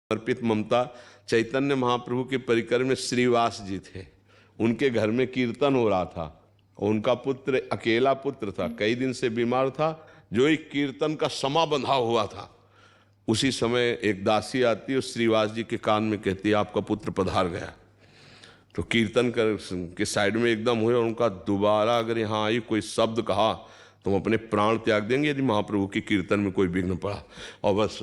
समर्पित ममता चैतन्य महाप्रभु के परिकर में श्रीवास जी थे। उनके घर में कीर्तन हो रहा था और उनका पुत्र अकेला पुत्र था, कई दिन से बीमार था, जो एक कीर्तन का समा बंधा हुआ था। उसी समय एक दासी आती और श्रीवास जी के कान में कहती है, आपका पुत्र पधार गया। तो कीर्तन कर के साइड में एकदम हुए और उनका दोबारा अगर यहाँ आई कोई शब्द कहा तो हम अपने प्राण त्याग देंगे यदि महाप्रभु के कीर्तन में कोई विघ्न पड़ा। और बस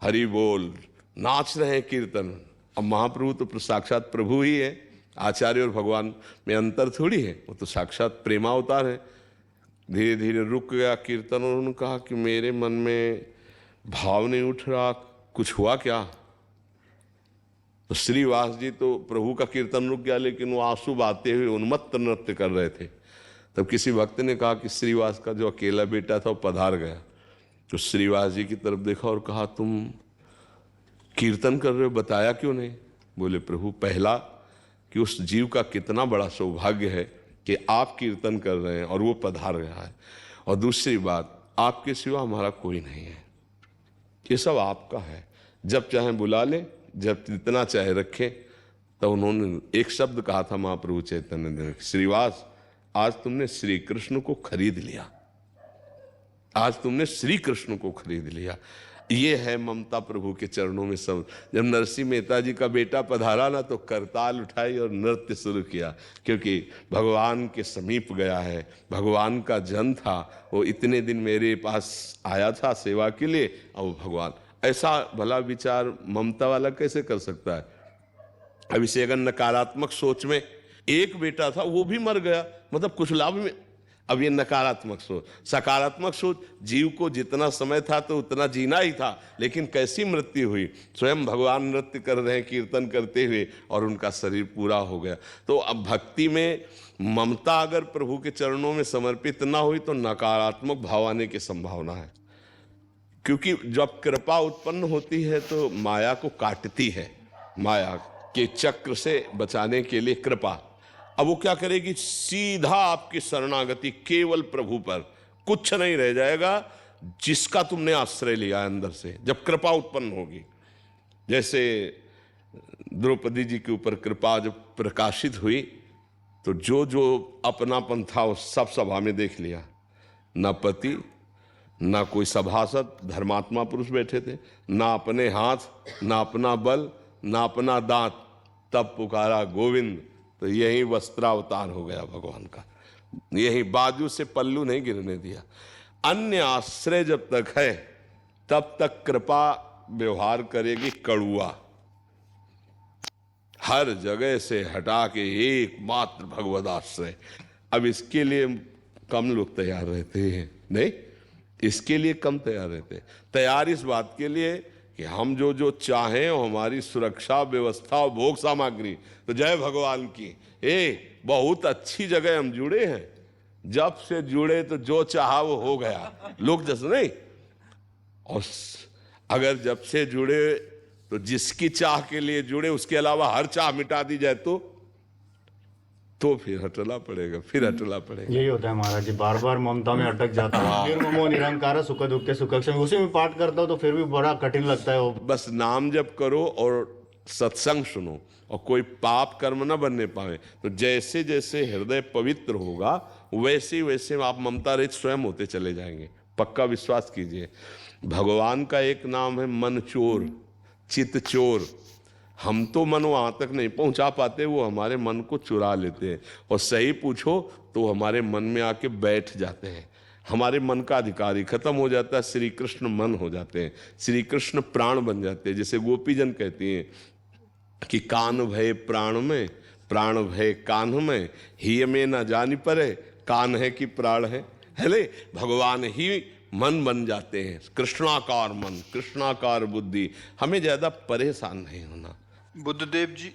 हरि बोल नाच रहे हैं कीर्तन। अब महाप्रभु तो साक्षात प्रभु ही है, आचार्य और भगवान में अंतर थोड़ी है, वो तो साक्षात प्रेमावतार है। धीरे धीरे रुक गया कीर्तन और उन्होंने कहा कि मेरे मन में भाव नहीं उठ रहा, कुछ हुआ क्या? तो श्रीवास जी तो प्रभु का कीर्तन रुक गया, लेकिन वो आंसू बहाते हुए उन्मत्त नृत्य कर रहे थे। तब किसी भक्त ने कहा कि श्रीवास का जो अकेला बेटा था वो पधार गया। तो श्रीवास जी की तरफ देखा और कहा, तुम कीर्तन कर रहे हो, बताया क्यों नहीं? बोले, प्रभु पहला कि उस जीव का कितना बड़ा सौभाग्य है कि आप कीर्तन कर रहे हैं और वो पधार गया है, और दूसरी बात आपके सिवा हमारा कोई नहीं है, ये सब आपका है, जब चाहे बुला ले, जब जितना चाहे रखे। तो उन्होंने एक शब्द कहा था महाप्रभु चैतन्य देव, श्रीवास आज तुमने श्री कृष्ण को खरीद लिया, आज तुमने श्री कृष्ण को खरीद लिया। ये है ममता प्रभु के चरणों में। सब जब नरसिंह मेहता जी का बेटा पधारा ना तो करताल उठाई और नृत्य शुरू किया, क्योंकि भगवान के समीप गया है, भगवान का जन था, वो इतने दिन मेरे पास आया था सेवा के लिए, और भगवान ऐसा भला विचार ममता वाला कैसे कर सकता है? अब इसे अगर नकारात्मक सोच में, एक बेटा था वो भी मर गया, मतलब कुछ लाभ में। अब ये नकारात्मक सोच। सकारात्मक सोच, जीव को जितना समय था तो उतना जीना ही था, लेकिन कैसी मृत्यु हुई? स्वयं भगवान नृत्य कर रहे हैं कीर्तन करते हुए और उनका शरीर पूरा हो गया। तो अब भक्ति में ममता अगर प्रभु के चरणों में समर्पित ना हुई तो नकारात्मक भाव आने की संभावना है, क्योंकि जब कृपा उत्पन्न होती है तो माया को काटती है, माया के चक्र से बचाने के लिए कृपा। अब वो क्या करेगी? सीधा आपकी शरणागति केवल प्रभु पर, कुछ नहीं रह जाएगा जिसका तुमने आश्रय लिया अंदर से, जब कृपा उत्पन्न होगी। जैसे द्रौपदी जी के ऊपर कृपा जब प्रकाशित हुई तो जो जो अपनापन था वो सब सभा में देख लिया, ना पति ना कोई सभासद, धर्मात्मा पुरुष बैठे थे, ना अपने हाथ ना अपना बल ना अपना दांत, तब पुकारा गोविंद। तो यही वस्त्रावतार हो गया भगवान का, यही बाजू से पल्लू नहीं गिरने दिया। अन्य आश्रय जब तक है तब तक कृपा व्यवहार करेगी कड़ुआ, हर जगह से हटा के एकमात्र भगवद आश्रय। अब इसके लिए कम लोग तैयार रहते हैं, नहीं, इसके लिए कम तैयार रहते हैं। तैयार इस बात के लिए कि हम जो जो चाहें और हमारी सुरक्षा व्यवस्था और भोग सामग्री, तो जय भगवान की, बहुत अच्छी जगह हम जुड़े हैं। जब से जुड़े तो जो चाहा वो हो गया, लोग जैसे नहीं। और अगर जब से जुड़े तो जिसकी चाह के लिए जुड़े उसके अलावा हर चाह मिटा दी जाए तो फिर हटना पड़ेगा, फिर हटना पड़ेगा। यही होता है महाराज जी, बार बार ममता में अटक जाता है। निर्ममो निरंकार सुख दुख के सुख, उसी में पाठ करता हूँ तो फिर भी बड़ा कठिन लगता है वो। बस नाम जप करो और सत्संग सुनो और कोई पाप कर्म न बनने पाए, तो जैसे जैसे हृदय पवित्र होगा वैसे वैसे आप ममता रहित स्वयं होते चले जाएंगे। पक्का विश्वास कीजिए। भगवान का एक नाम है मन चोर, चित चोर। हम तो मन वहाँ तक नहीं पहुँचा पाते, वो हमारे मन को चुरा लेते हैं, और सही पूछो तो हमारे मन में आके बैठ जाते हैं। हमारे मन का अधिकारी खत्म हो जाता है, श्री कृष्ण मन हो जाते हैं, श्री कृष्ण प्राण बन जाते हैं। जैसे गोपीजन कहती हैं कि कान भय प्राण में, प्राण भय कान में, ही में न जानी परे, कान है कि प्राण है। हेले भगवान ही मन बन जाते हैं, कृष्णाकार मन, कृष्णाकार बुद्धि। हमें ज्यादा परेशान नहीं होना। बुद्धदेव जी